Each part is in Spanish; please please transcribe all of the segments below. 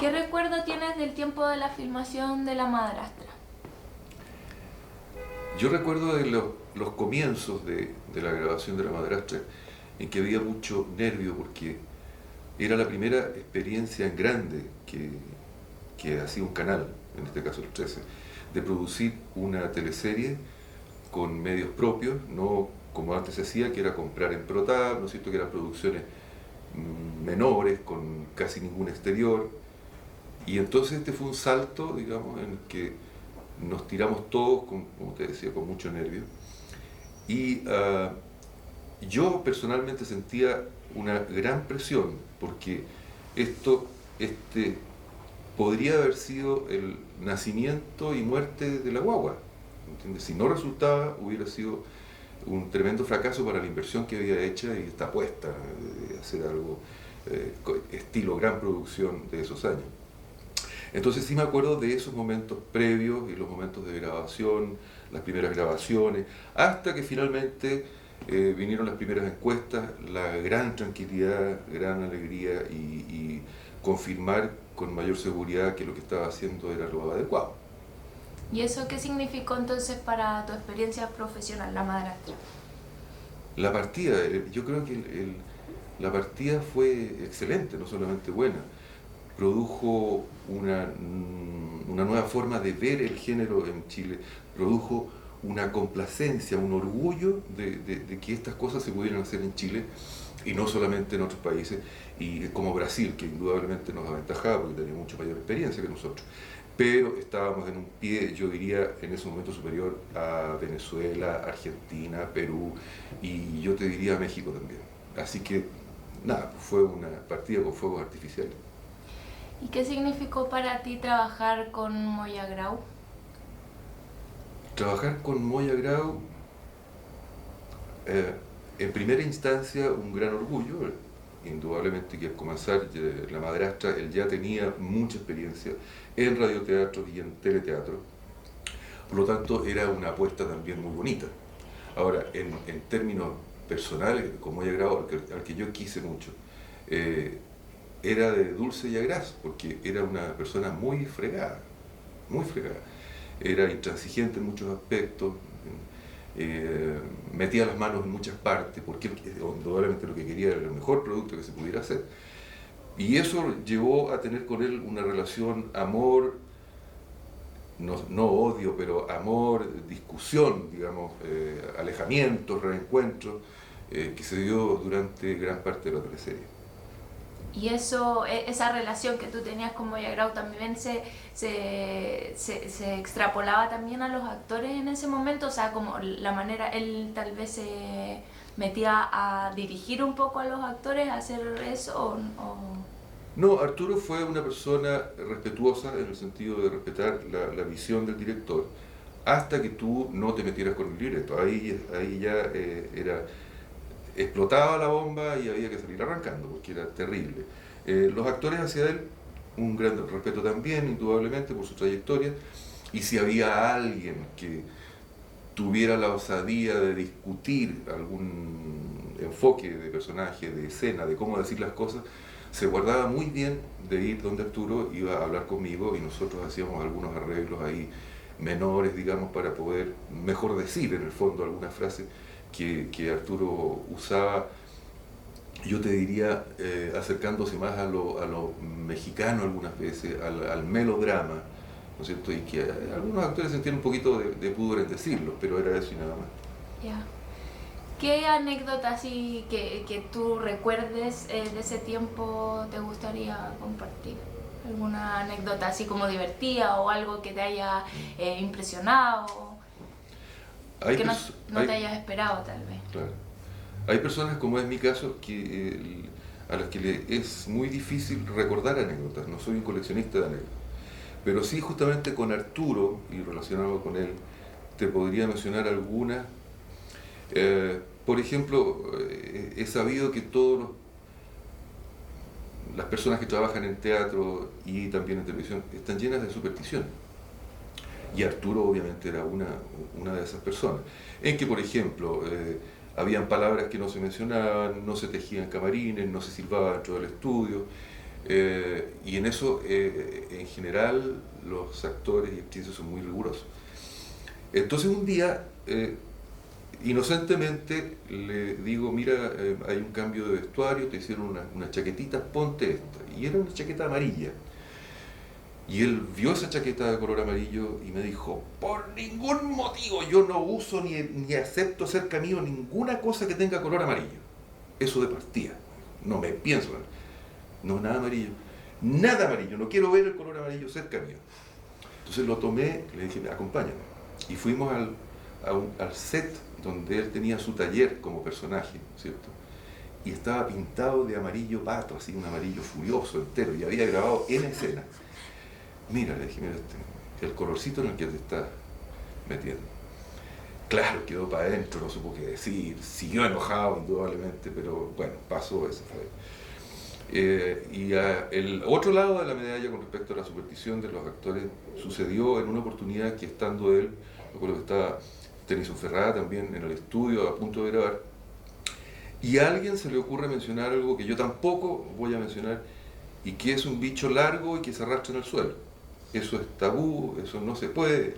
¿Qué recuerdo tienes del tiempo de la filmación de La Madrastra? Yo recuerdo de los comienzos de la grabación de La Madrastra en que había mucho nervio porque era la primera experiencia en grande que hacía un canal, en este caso el 13, de producir una teleserie con medios propios, no como antes se hacía, que era comprar en Protab, ¿no es cierto?, que eran producciones menores, con casi ningún exterior. Y entonces este fue un salto, digamos, en el que nos tiramos todos, como te decía, con mucho nervio. Y yo personalmente sentía una gran presión, porque este podría haber sido el nacimiento y muerte de la guagua. ¿Entiendes? Si no resultaba, hubiera sido un tremendo fracaso para la inversión que había hecha y esta apuesta de hacer algo estilo gran producción de esos años. Entonces sí me acuerdo de esos momentos previos y los momentos de grabación, las primeras grabaciones, hasta que finalmente vinieron las primeras encuestas, la gran tranquilidad, gran alegría y confirmar con mayor seguridad que lo que estaba haciendo era lo adecuado. ¿Y eso qué significó entonces para tu experiencia profesional, La Madrastra? La partida, yo creo que la partida fue excelente, no solamente buena, produjo una nueva forma de ver el género en Chile, produjo una complacencia, un orgullo de que estas cosas se pudieran hacer en Chile y no solamente en otros países, y como Brasil, que indudablemente nos aventajaba porque tenía mucha mayor experiencia que nosotros. Pero estábamos en un pie, yo diría, en ese momento superior a Venezuela, Argentina, Perú y yo te diría México también. Así que, nada, fue una partida con fuegos artificiales. ¿Y qué significó para ti trabajar con Moya Grau? Trabajar con Moya Grau, en primera instancia, un gran orgullo. Indudablemente que al comenzar La Madrastra, él ya tenía mucha experiencia en radioteatro y en teleteatro. Por lo tanto, era una apuesta también muy bonita. Ahora, en términos personales, con Moya Grau, al que yo quise mucho, era de dulce y agraz, porque era una persona muy fregada, muy fregada. Era intransigente en muchos aspectos, metía las manos en muchas partes, porque indudablemente lo que quería era el mejor producto que se pudiera hacer. Y eso llevó a tener con él una relación amor, no odio, pero amor, discusión, digamos, alejamientos, reencuentros, que se dio durante gran parte de la teleserie. Y eso, esa relación que tú tenías con Moya Grau también se extrapolaba también a los actores en ese momento, o sea, como la manera, él tal vez se metía a dirigir un poco a los actores, a hacer eso, o... No, Arturo fue una persona respetuosa en el sentido de respetar la visión del director, hasta que tú no te metieras con el libreto. Ahí ya explotaba la bomba y había que salir arrancando, porque era terrible. Los actores hacia él, un gran respeto también, indudablemente, por su trayectoria, y si había alguien que tuviera la osadía de discutir algún enfoque de personaje, de escena, de cómo decir las cosas, se guardaba muy bien de ir donde Arturo, iba a hablar conmigo y nosotros hacíamos algunos arreglos ahí menores, digamos, para poder mejor decir en el fondo algunas frases que Arturo usaba, yo te diría, acercándose más a lo mexicano algunas veces, al melodrama, ¿no es cierto? Y que algunos actores sentían un poquito de pudor en decirlo, pero era eso y nada más. Ya. ¿Qué anécdota así que tú recuerdes de ese tiempo te gustaría compartir? ¿Alguna anécdota así como divertida o algo que te haya impresionado? Hay Que no hay, te hayas esperado tal vez. claro. Hay personas, como es mi caso, a las que le es muy difícil recordar anécdotas. No soy un coleccionista de anécdotas. Pero sí, justamente con Arturo, y relacionado con él, te podría mencionar algunas. Por ejemplo, he sabido que las personas que trabajan en teatro y también en televisión están llenas de superstición. Y Arturo obviamente era una de esas personas. En que, por ejemplo, habían palabras que no se mencionaban, no se tejían camarines, no se silbaba dentro del estudio. Y en eso, en general, los actores y actrices son muy rigurosos. Entonces un día, inocentemente, le digo, mira, hay un cambio de vestuario, te hicieron una chaquetita, ponte esta. Y era una chaqueta amarilla. Y él vio esa chaqueta de color amarillo y me dijo, por ningún motivo yo no uso ni acepto cerca mío ninguna cosa que tenga color amarillo. Eso de partida. No me pienso. No, nada amarillo. Nada amarillo. No quiero ver el color amarillo cerca mío. Entonces lo tomé, le dije, acompáñame. Y fuimos al set donde él tenía su taller como personaje, ¿cierto? Y estaba pintado de amarillo pato, así un amarillo furioso entero, y había grabado en escena. Mira, le dije, mira el colorcito en el que te estás metiendo. Claro, quedó para adentro, no supo qué decir, siguió enojado indudablemente, pero bueno, pasó, eso fue. El otro lado de la medalla con respecto a la superstición de los actores sucedió en una oportunidad que estando él, recuerdo que estaba Tennyson Ferrara también en el estudio a punto de grabar, y a alguien se le ocurre mencionar algo que yo tampoco voy a mencionar, y que es un bicho largo y que se arrastra en el suelo. Eso es tabú, eso no se puede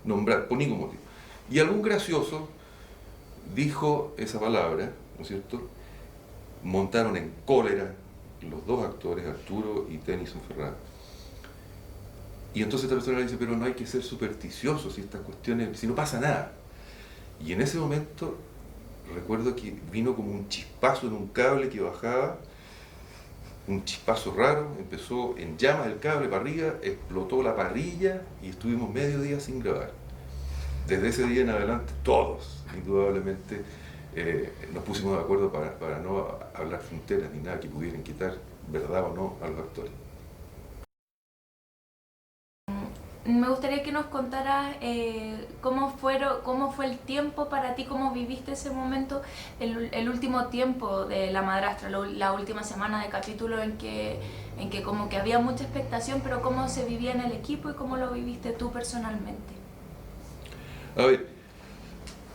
nombrar por ningún motivo. Y algún gracioso dijo esa palabra, ¿no es cierto? Montaron en cólera los dos actores, Arturo y Tennyson Ferrara. Y entonces esta persona le dice, pero no hay que ser supersticioso si estas cuestiones, si no pasa nada. Y en ese momento recuerdo que vino como un chispazo en un cable que bajaba, un chispazo raro, empezó en llamas el cable para arriba, explotó la parrilla y estuvimos medio día sin grabar. Desde ese día en adelante, todos, indudablemente, nos pusimos de acuerdo para no hablar fronteras ni nada que pudieran quitar, verdad o no, a los actores. Me gustaría que nos contaras cómo fue el tiempo para ti, cómo viviste ese momento, el último tiempo de La Madrastra, la última semana de capítulo en que como que había mucha expectación, pero cómo se vivía en el equipo y cómo lo viviste tú personalmente. A ver,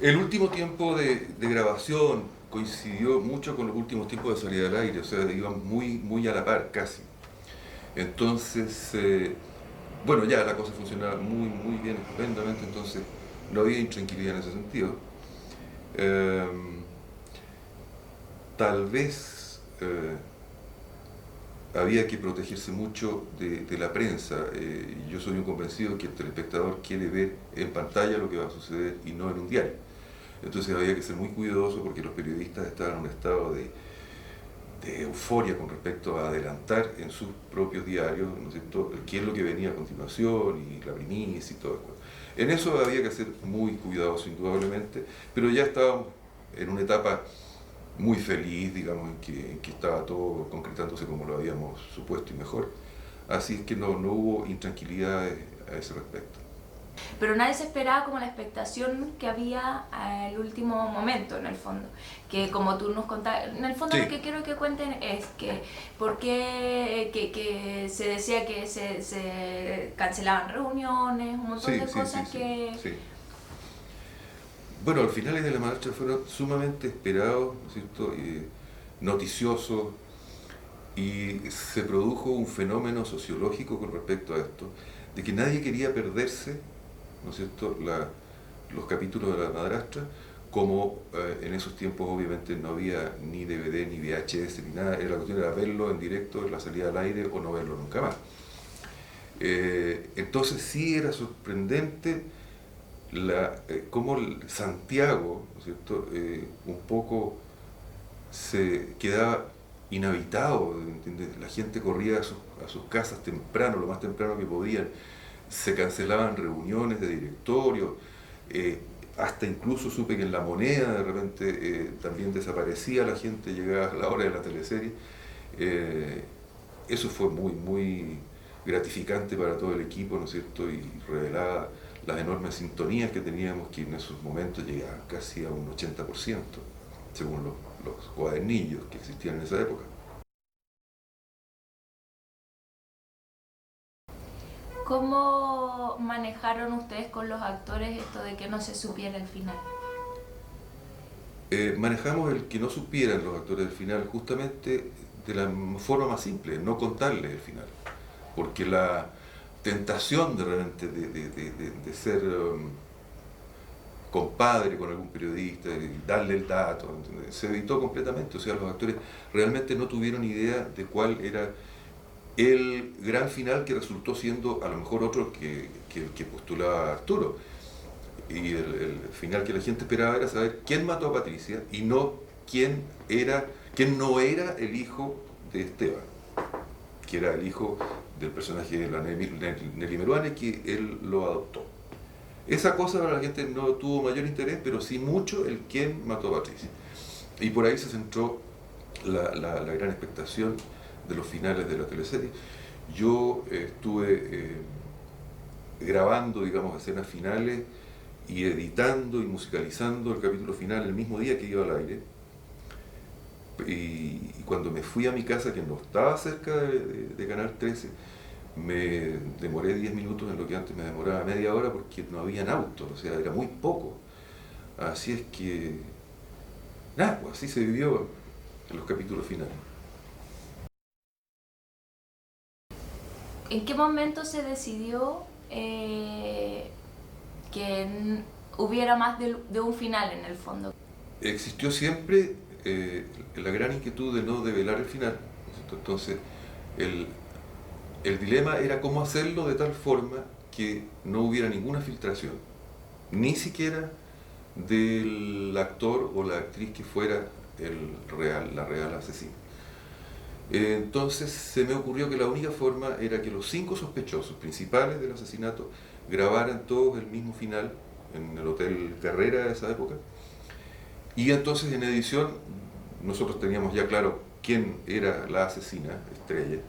el último tiempo de grabación coincidió mucho con los últimos tiempos de salida al aire, o sea, iban muy a la par, casi. Entonces, bueno, ya la cosa funcionaba muy bien, estupendamente, entonces no había intranquilidad en ese sentido. Tal vez había que protegerse mucho de la prensa. Yo soy un convencido que el telespectador quiere ver en pantalla lo que va a suceder y no en un diario. Entonces había que ser muy cuidadoso porque los periodistas estaban en un estado de euforia con respecto a adelantar en sus propios diarios, ¿no es cierto?, qué es lo que venía a continuación y la primicia y todo eso. En eso había que ser muy cuidadoso indudablemente, pero ya estábamos en una etapa muy feliz, digamos, en que estaba todo concretándose como lo habíamos supuesto y mejor. Así es que no hubo intranquilidad a ese respecto. Pero nadie se esperaba como la expectación que había al último momento, en el fondo. Que como tú nos contabas, en el fondo Sí. lo que quiero que cuenten es que por qué que se decía que se cancelaban reuniones, un montón de cosas que... Sí. Bueno, los finales de La Madrastra fueron sumamente esperados, ¿no es cierto?, noticiosos, y se produjo un fenómeno sociológico con respecto a esto, de que nadie quería perderse, ¿no es cierto?, los capítulos de La Madrastra, como en esos tiempos obviamente no había ni DVD ni VHS ni nada, la cuestión era verlo en directo en la salida al aire o no verlo nunca más. Entonces sí era sorprendente cómo Santiago, ¿no es cierto?, un poco se quedaba inhabitado, ¿entiendes? La gente corría a sus casas temprano, lo más temprano que podían, se cancelaban reuniones de directorio, hasta incluso supe que en La Moneda de repente también desaparecía la gente, llegaba a la hora de la teleserie. Eso fue muy gratificante para todo el equipo, ¿no es cierto?, y revelaba las enormes sintonías que teníamos, que en esos momentos llegaban casi a un 80%, según los cuadernillos que existían en esa época. ¿Cómo manejaron ustedes con los actores esto de que no se supiera el final? Manejamos el que no supieran los actores del final justamente de la forma más simple, no contarles el final. Porque la tentación de repente de ser compadre con algún periodista y darle el dato, ¿entendés? Se evitó completamente. O sea, los actores realmente no tuvieron idea de cuál era el gran final, que resultó siendo a lo mejor otro que postulaba Arturo. Y el final que la gente esperaba era saber quién mató a Patricia y no quién no era el hijo de Esteban, que era el hijo del personaje de la Nelly Meruane, que él lo adoptó. Esa cosa para la gente no tuvo mayor interés, pero sí mucho el quién mató a Patricia. Y por ahí se centró la gran expectación de los finales de la teleserie. Yo estuve grabando, digamos, escenas finales y editando y musicalizando el capítulo final el mismo día que iba al aire. Y cuando me fui a mi casa, que no estaba cerca de Canal 13, me demoré 10 minutos en lo que antes me demoraba media hora, porque no habían autos, o sea, era muy poco. Así es que, nada, pues así se vivió en los capítulos finales. ¿En qué momento se decidió que hubiera más de un final en el fondo? Existió siempre la gran inquietud de no develar el final, ¿no es cierto? Entonces, el dilema era cómo hacerlo de tal forma que no hubiera ninguna filtración, ni siquiera del actor o la actriz que fuera la real asesina. Entonces se me ocurrió que la única forma era que los 5 sospechosos principales del asesinato grabaran todos el mismo final en el Hotel Carrera de esa época. Y entonces en edición nosotros teníamos ya claro quién era la asesina, Estrella.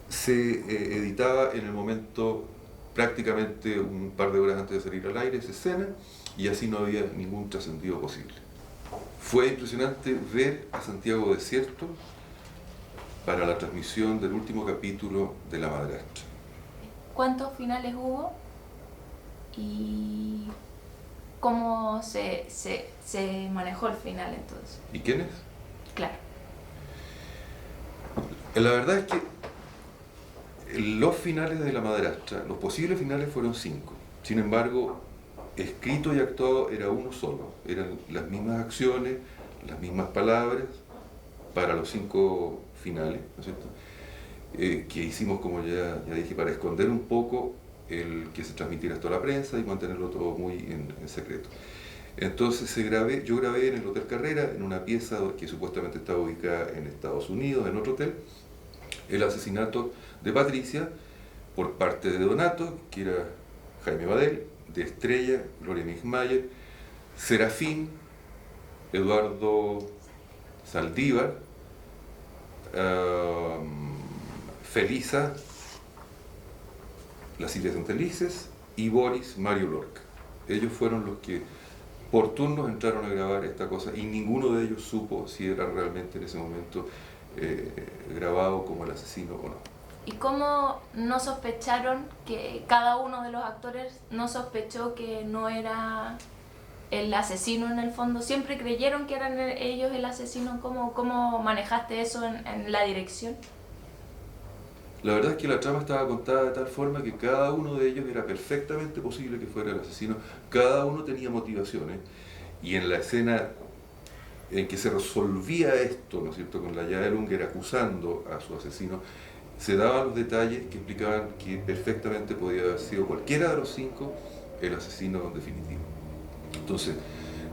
Se editaba en el momento, prácticamente un par de horas antes de salir al aire, esa escena, y así no había ningún trascendido posible. Fue impresionante ver a Santiago desierto para la transmisión del último capítulo de La Madrastra. ¿Cuántos finales hubo? ¿Y cómo se manejó el final entonces? ¿Y quiénes? Claro. La verdad es que los finales de La Madrastra, los posibles finales fueron 5. Sin embargo, escrito y actuado era uno solo. Eran las mismas acciones, las mismas palabras para los 5 finales, ¿no es cierto? Que hicimos, como ya dije, para esconder un poco el que se transmitiera esto a la prensa y mantenerlo todo muy en secreto. Entonces yo grabé en el Hotel Carrera, en una pieza que supuestamente estaba ubicada en Estados Unidos, en otro hotel, el asesinato de Patricia por parte de Donato, que era Jaime Badel, de Estrella, Gloria Mixmayer, Serafín, Eduardo Saldívar, Felisa, la Silvia Santelices y Boris Mario Lorca. Ellos fueron los que por turnos entraron a grabar esta cosa y ninguno de ellos supo si era realmente en ese momento grabado como el asesino o no. ¿Y cómo no sospecharon, que cada uno de los actores no sospechó que no era el asesino en el fondo? ¿Siempre creyeron que eran ellos el asesino? ¿Cómo manejaste eso en la dirección? La verdad es que la trama estaba contada de tal forma que cada uno de ellos era perfectamente posible que fuera el asesino. Cada uno tenía motivaciones. Y en la escena en que se resolvía esto, ¿no es cierto?, con la Yael Unger acusando a su asesino, se daban los detalles que explicaban que perfectamente podía haber sido cualquiera de los 5 el asesino definitivo. Entonces,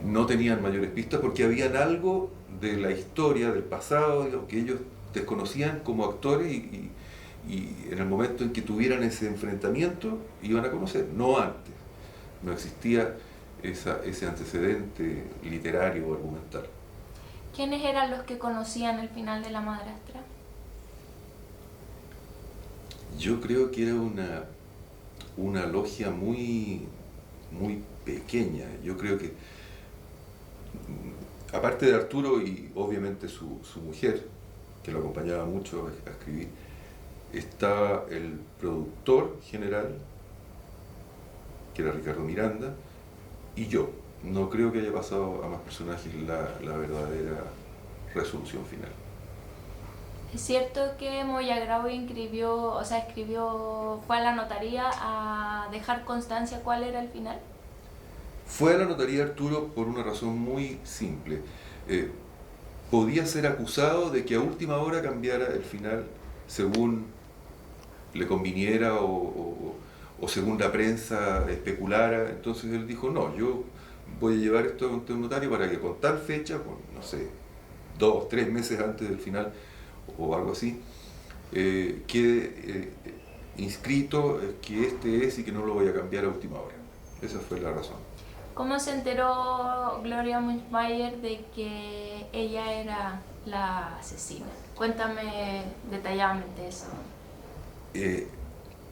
no tenían mayores pistas porque habían algo de la historia, del pasado, digamos, que ellos desconocían como actores y en el momento en que tuvieran ese enfrentamiento iban a conocer, no antes. No existía ese antecedente literario o argumental. ¿Quiénes eran los que conocían el final de La Madrastra? Yo creo que era una logia muy pequeña. Yo creo que, aparte de Arturo y obviamente su mujer, que lo acompañaba mucho a escribir, estaba el productor general, que era Ricardo Miranda, y yo. No creo que haya pasado a más personajes la verdadera resolución final. ¿Es cierto que Moya Grau fue a la notaría a dejar constancia cuál era el final? Fue a la notaría Arturo por una razón muy simple. Eh, Podía ser acusado de que a última hora cambiara el final según le conviniera o según la prensa especulara. Entonces él dijo, no, yo voy a llevar esto ante un notario para que con tal fecha, con, no sé, 2, 3 meses antes del final o algo así, quede inscrito que este es y que no lo voy a cambiar a última hora. Esa fue la razón. ¿Cómo se enteró Gloria Münchmeyer de que ella era la asesina? Cuéntame detalladamente eso. Eh,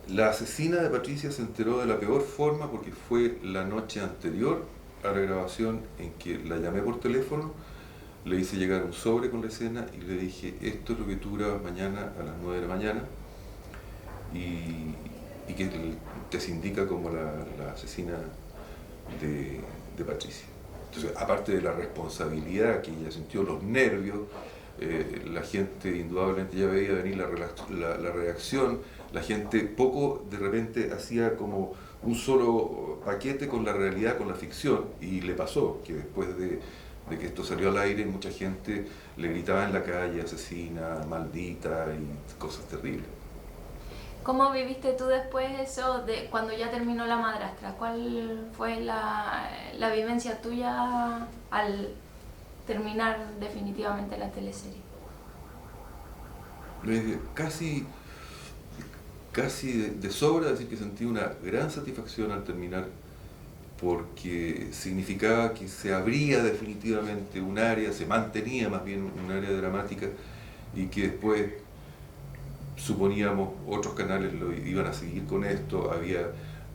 la asesina de Patricia se enteró de la peor forma porque fue la noche anterior a la grabación en que la llamé por teléfono, le hice llegar un sobre con la escena y le dije, esto es lo que tú grabas mañana a las 9 de la mañana y que te se indica como la asesina de Patricia. Entonces, aparte de la responsabilidad que ella sintió, los nervios, la gente indudablemente ya veía venir la reacción, la gente poco de repente hacía como un solo paquete con la realidad, con la ficción, y le pasó que después de que esto salió al aire, mucha gente le gritaba en la calle, asesina, maldita y cosas terribles. ¿Cómo viviste tú después eso de cuando ya terminó La Madrastra? ¿Cuál fue la vivencia tuya al terminar definitivamente la teleserie? Casi, casi de sobra decir que sentí una gran satisfacción al terminar porque significaba que se abría definitivamente un área, se mantenía más bien un área dramática y que después suponíamos otros canales lo iban a seguir con esto, había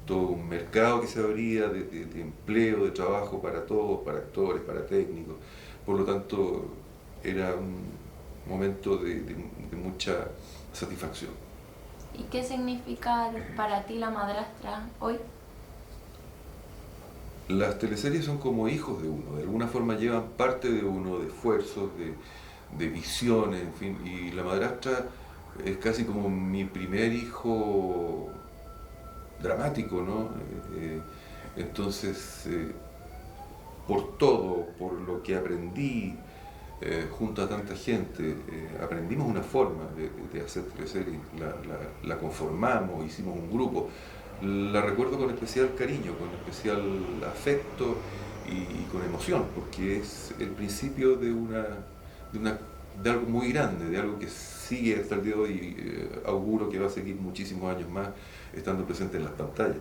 todo un mercado que se abría de empleo, de trabajo para todos, para actores, para técnicos, por lo tanto era un momento de mucha satisfacción. ¿Y qué significa para ti La Madrastra hoy? Las teleseries son como hijos de uno, de alguna forma llevan parte de uno, de esfuerzos, de visiones, en fin, y La Madrastra es casi como mi primer hijo dramático, ¿no? Entonces, por todo, por lo que aprendí junto a tanta gente, aprendimos una forma de hacer teleseries, la conformamos, hicimos un grupo. La recuerdo con especial cariño, con especial afecto y con emoción, porque es el principio de algo muy grande, de algo que sigue hasta el día de hoy, auguro que va a seguir muchísimos años más estando presente en las pantallas.